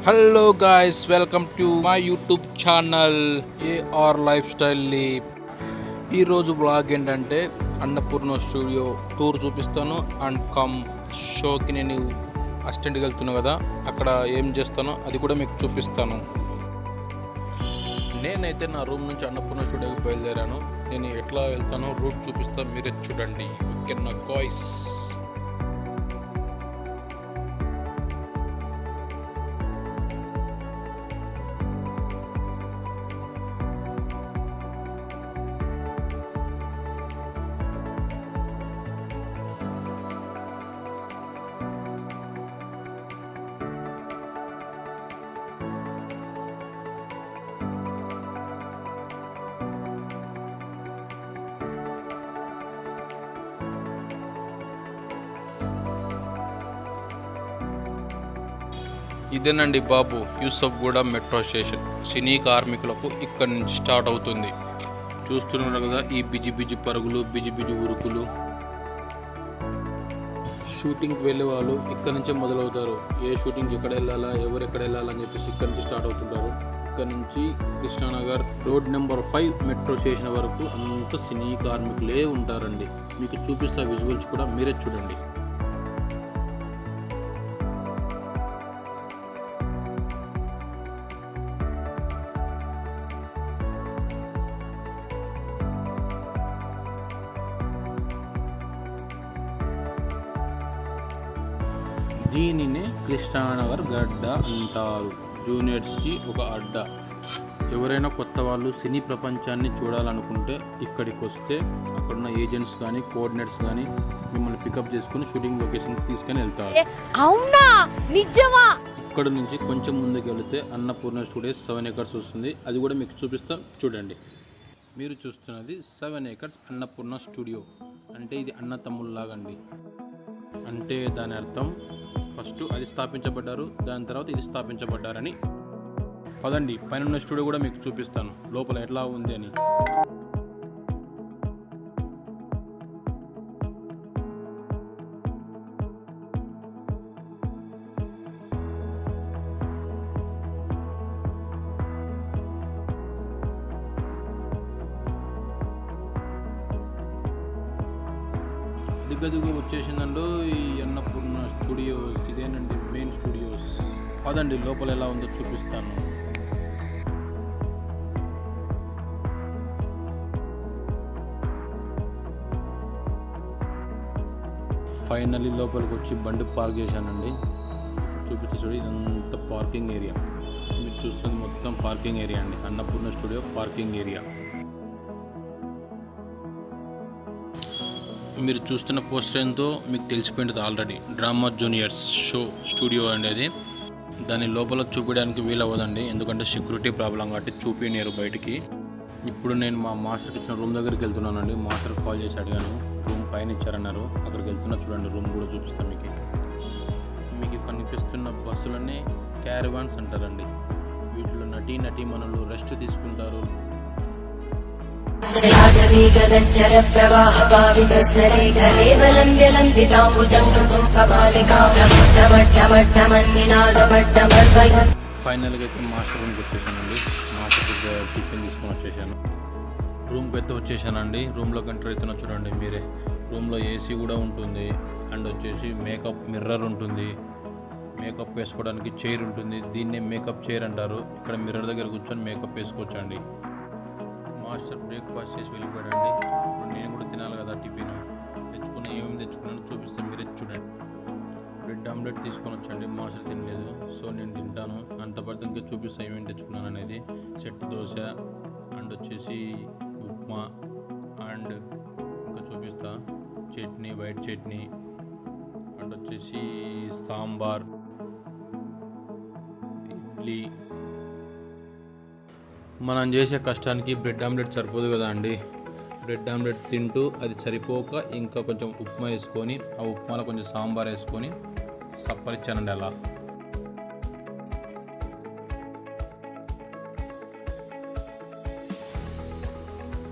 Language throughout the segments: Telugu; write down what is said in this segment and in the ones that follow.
Hello guys, welcome to my YouTube channel AR lifestyle leap. ఈరోజు బ్లాగ్ ఏంటంటే అన్నపూర్ణ స్టూడియో టూర్ చూపిస్తాను. అండ్ షోకి నేను అసిస్టెంట్కి వెళ్తున్నా కదా, అక్కడ ఏం చేస్తానో అది కూడా మీకు చూపిస్తాను. నేనైతే నా రూమ్ నుంచి అన్నపూర్ణ స్టూడియోకి బయలుదేరాను. నేను ఎట్లా వెళ్తానో రూట్ చూపిస్తాను, మీరే చూడండి. ఓకే నా గాయ్స్. ఇదేనండి బాబు యూసఫ్గూడ మెట్రో స్టేషన్. సినీ కార్మికులకు ఇక్కడి నుంచి స్టార్ట్ అవుతుంది. చూస్తున్నారు కదా ఈ బిజి బిజి పరుగులు, బిజి బిజి ఉరుకులు. షూటింగ్కి వెళ్ళే వాళ్ళు ఇక్కడ నుంచే మొదలవుతారు. ఏ షూటింగ్ ఎక్కడ వెళ్ళాలా, ఎవరు ఎక్కడ వెళ్ళాలా అని చెప్పేసి ఇక్కడ నుంచి స్టార్ట్ అవుతుంటారు. ఇక్కడ నుంచి Krishna Nagar road number 5 metro station వరకు అంత సినీ కార్మికులే ఉంటారండి. మీకు చూపిస్తా విజువల్స్ కూడా, మీరే చూడండి. దీనినే కృష్ణానగర్ గడ్డ అంటారు. జూనియర్స్కి ఒక అడ్డ. ఎవరైనా కొత్త వాళ్ళు సినీ ప్రపంచాన్ని చూడాలనుకుంటే ఇక్కడికి వస్తే అక్కడున్న ఏజెంట్స్ కానీ కోఆర్డినేటర్స్ కానీ మిమ్మల్ని పికప్ చేసుకుని షూటింగ్ లొకేషన్కి తీసుకొని వెళ్తారు. అవునా, నిజమా? ఇక్కడ నుంచి కొంచెం ముందుకు వెళితే అన్నపూర్ణ స్టూడియోస్ 7 acres వస్తుంది. అది కూడా మీకు చూపిస్తా, చూడండి. మీరు చూస్తున్నది 7 acres అన్నపూర్ణ స్టూడియో. అంటే ఇది అన్న తమ్ముళ్ళలాగండి. అంటే దాని అర్థం ఫస్ట్ అది స్థాపించబడ్డారు, దాని తర్వాత ఇది స్థాపించబడ్డారని. పదండి, పైన స్టూడియో కూడా మీకు చూపిస్తాను లోపల ఎట్లా ఉంది అని. దిగ్గదిగా వచ్చేసిందండి ఈ అన్నపూర్ణ స్టూడియోస్. ఇదేనండి మెయిన్ స్టూడియోస్. పదండి లోపల ఎలా ఉందో చూపిస్తాను. ఫైనల్లీ లోపలికి వచ్చి బండి పార్క్ చేశానండి. చూపిస్తే చూడు, ఇదంతా పార్కింగ్ ఏరియా. మీరు చూస్తుంది మొత్తం పార్కింగ్ ఏరియా అండి. Annapurna studio parking area. మీరు చూస్తున్న పోస్టర్ ఏందో మీకు తెలిసిపోయింది already. Drama juniors show studio అనేది. దాని లోపల చూపించడానికి వీలవ్వదండి, ఎందుకంటే సెక్యూరిటీ ప్రాబ్లం కాబట్టి చూపించారు బయటికి. ఇప్పుడు నేను మా మాస్టర్కి ఇచ్చిన రూమ్ దగ్గరికి వెళ్తున్నానండి. మాస్టర్కి కాల్ చేసి అడిగాను, రూమ్ పైన ఇచ్చారన్నారు. అక్కడికి వెళ్తున్నా, చూడండి. రూమ్ కూడా చూపిస్తాను మీకు. మీకు కనిపిస్తున్న బస్సులన్నీ క్యారవాన్స్ అంటారండి. వీటిలో నటీమణులు రెస్ట్ తీసుకుంటారు. ఫైనల్గా అయితే మాస్టర్ రూమ్కి వచ్చేసానండి. మాస్టర్ టిఫిన్ తీసుకొని వచ్చేసాను. రూమ్కి అయితే వచ్చేసానండి. రూమ్లోకి ఎంటర్ అవుతున్నా, చూడండి మీరే. రూమ్లో ఏసీ కూడా ఉంటుంది. అండ్ వచ్చేసి మేకప్ మిర్రర్ ఉంటుంది. మేకప్ వేసుకోవడానికి చైర్ ఉంటుంది. దీన్నే మేకప్ చైర్ అంటారు. ఇక్కడ మిర్రర్ దగ్గర కూర్చొని మేకప్ వేసుకోవచ్చండి. మాస్టర్ బ్రేక్ఫాస్ట్ చేసి వెళ్ళిపోయాడండి. ఇప్పుడు నేను కూడా తినాలి కదా టిఫిన్. ఏమేమి తెచ్చుకున్నాను చూపిస్తాను, మీరే చూడండి. బ్రెడ్ ఆమ్లెట్ తీసుకొని వచ్చండి. మాస్టర్ తినలేదు, సో నేను తింటాను. అంతపడితే ఇంకా చూపిస్తాను ఏమేమి తెచ్చుకున్నాను అనేది. సెట్ దోశ అండ్ వచ్చేసి ఉప్మా అండ్ ఇంకా చూపిస్తా చట్నీ, వైట్ చట్నీ అండ్ వచ్చేసి సాంబార్, ఇడ్లీ. మనం చేసే కష్టానికి బ్రెడ్ ఆమ్లెట్ సరిపోదు కదా అండి. బ్రెడ్ ఆమ్లెట్ తింటూ అది సరిపోక ఇంకా కొంచెం ఉప్మా వేసుకొని, ఆ ఉప్మాలో కొంచెం సాంబార్ వేసుకొని సప్పరిచ్చానండి అలా.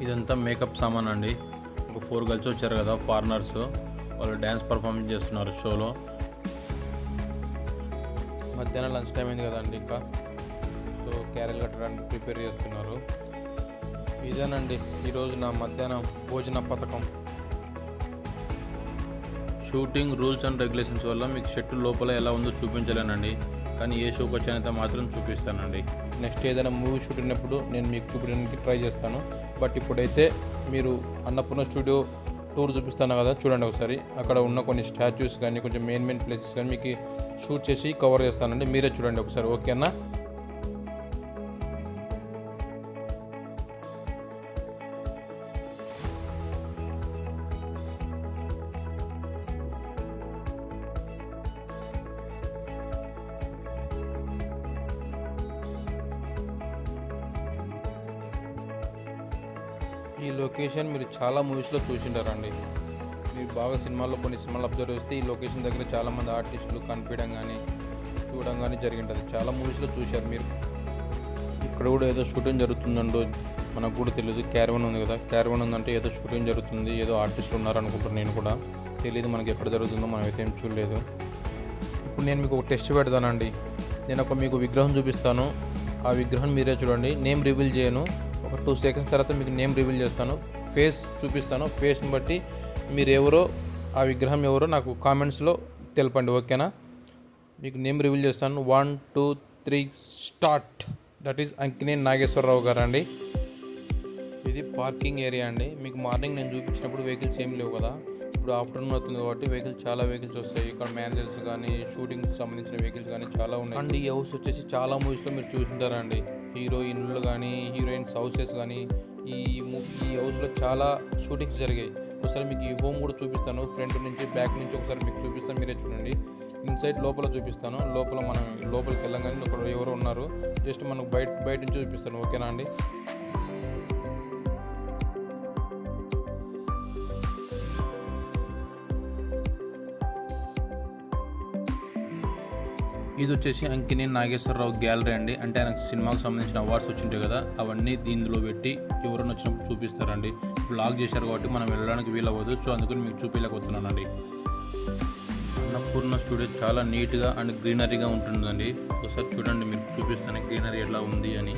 ఇదంతా మేకప్ సామాన్ అండి. ఒక 4 గర్ల్స్ వచ్చారు కదా, ఫారినర్స్. వాళ్ళు డ్యాన్స్ పర్ఫార్మెన్స్ చేస్తున్నారు షోలో. మధ్యాహ్నం లంచ్ టైం అయింది కదండి ఇంకా. సో క్యారెల్ కట్టడానికి ప్రిపేర్ చేస్తున్నారు. ఇదేనండి ఈరోజు నా మధ్యాహ్నం భోజన పథకం. షూటింగ్ రూల్స్ అండ్ రెగ్యులేషన్స్ వల్ల మీకు షెట్ లోపల ఎలా ఉందో చూపించలేనండి, కానీ ఏ షోకి వచ్చానంత మాత్రం చూపిస్తానండి. నెక్స్ట్ ఏదైనా మూవీ షూట్ అయినప్పుడు నేను మీకు చూపించడానికి ట్రై చేస్తాను. బట్ ఇప్పుడైతే మీరు అన్నపూర్ణ స్టూడియో టూర్ చూపిస్తాను కదా, చూడండి ఒకసారి. అక్కడ ఉన్న కొన్ని స్టాచ్యూస్ కానీ కొంచెం మెయిన్ ప్లేసెస్ కానీ మీకు షూట్ చేసి కవర్ చేస్తానండి. మీరే చూడండి ఒకసారి, ఓకేనా? ఈ లొకేషన్ మీరు చాలా మూవీస్లో చూసింటారండి. మీరు బాగా కొన్ని సినిమాలు అబ్జర్వ్ చేస్తే ఈ లొకేషన్ దగ్గర చాలామంది ఆర్టిస్టులు కనిపించడం కానీ చూడడం కానీ జరిగింటుంది. చాలా మూవీస్లో చూశారు మీరు. ఇక్కడ కూడా ఏదో షూటింగ్ జరుగుతుందండో మనకు కూడా తెలియదు. క్యారవన్ ఉంది కదా, క్యారవన్ ఉందంటే ఏదో షూటింగ్ జరుగుతుంది, ఏదో ఆర్టిస్టులు ఉన్నారనుకుంటున్నాను. నేను కూడా తెలియదు మనకి ఎక్కడ జరుగుతుందో, మనం అయితే ఏం చూడలేదు. ఇప్పుడు నేను మీకు ఒక టెస్ట్ పెడతానండి. నేను మీకు విగ్రహం చూపిస్తాను, ఆ విగ్రహం మీరే చూడండి. నేమ్ రివీల్ చేయను, ఒక 2 సెకండ్స్ తర్వాత మీకు నేమ్ రివీల్ చేస్తాను. ఫేస్ చూపిస్తాను, ఫేస్ని బట్టి మీరు ఎవరో ఆ విగ్రహం ఎవరో నాకు కామెంట్స్లో తెలపండి, ఓకేనా? మీకు నేమ్ రివీల్ చేస్తాను. 1 2 3 స్టార్ట్. దట్ ఈజ్ అంకినేని నాగేశ్వరరావు గారు అండి. ఇది పార్కింగ్ ఏరియా అండి. మీకు మార్నింగ్ నేను చూపించినప్పుడు వెహికల్స్ ఏం లేవు కదా, ఇప్పుడు ఆఫ్టర్నూన్ అవుతుంది కాబట్టి చాలా వెహికల్స్ వస్తాయి. ఇక్కడ మేనేజర్స్ కానీ షూటింగ్కి సంబంధించిన వెహికల్స్ కానీ చాలా ఉన్నాయి. అండ్ ఈ హౌస్ వచ్చేసి చాలా మూవీస్లో మీరు చూసుంటారండి. హీరోయిన్లు కానీ హీరోయిన్స్ హౌసెస్ కానీ ఈ హౌస్లో చాలా షూటింగ్స్ జరిగాయి. ఒకసారి మీకు ఈ హోమ్ కూడా చూపిస్తాను, ఫ్రంట్ నుంచి బ్యాక్ నుంచి ఒకసారి మీకు చూపిస్తాను, మీరే చూడండి. ఇన్సైడ్ లోపల చూపిస్తాను. లోపల మనం లోపలికి వెళ్ళంగానే ఇక్కడ ఎవరు ఉన్నారు, జస్ట్ మనకు బయట నుంచి చూపిస్తాను, ఓకేనా అండి? ఇది వచ్చేసి అంకినేని నాగేశ్వరరావు గ్యాలరీ అండి. అంటే ఆయనకు సినిమాకు సంబంధించిన అవార్డ్స్ వచ్చింటాయి కదా, అవన్నీ దీనిలో పెట్టి ఎవరైనా వచ్చినప్పుడు చూపిస్తారండి. బ్లాగ్ చేశారు కాబట్టి మనం వెళ్ళడానికి వీలవ్వదు, సో అందుకని మీకు చూపించలేకపోతున్నానండి. అన్నపూర్ణ స్టూడియో చాలా నీట్గా అండ్ గ్రీనరీగా ఉంటుందండి. ఒకసారి చూడండి, మీరు చూపిస్తాను గ్రీనరీ ఎలా ఉంది అని.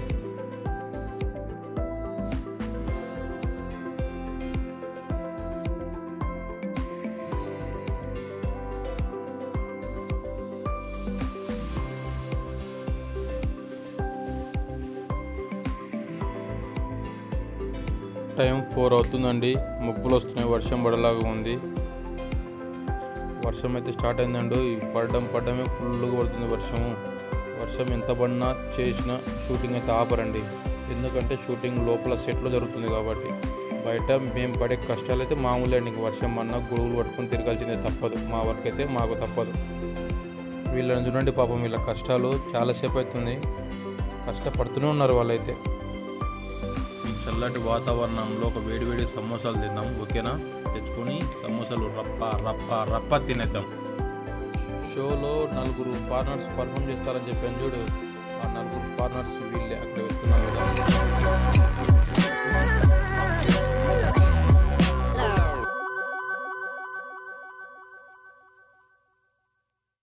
టైం 4 అవుతుందండి. మబ్బులు వస్తున్నాయి, వర్షం పడేలాగా ఉంది. వర్షం అయితే స్టార్ట్ అయిందండి. పడడమే ఫుల్గా పడుతుంది వర్షం ఎంత పడినా చేసినా షూటింగ్ అయితే ఆపరండి. ఎందుకంటే షూటింగ్ లోపల సెట్లో జరుగుతుంది కాబట్టి. బయట మేము పడే కష్టాలు అయితే మామూలే అండి. ఇంక వర్షం పడినా గొడుగులు పట్టుకొని తిరగాల్సిందే, తప్పదు. మా వర్క్ అయితే మాకు తప్పదు. వీళ్ళని చూడండి పాపం, వీళ్ళ కష్టాలు చాలాసేపు అవుతుంది, కష్టపడుతూనే ఉన్నారు వాళ్ళైతే. ఈ చల్లటి వాతావరణంలో ఒక వేడివేడి సమోసాలు తిందాం, ఓకేనా? తెచ్చుకొని సమోసాలు రప్ప తినేద్దాం. షోలో 4 ఫారినర్స్ పర్ఫామ్ చేస్తారని చెప్పాను చూడు, ఆ 4 ఫారినర్స్ వీళ్ళే. అక్కడ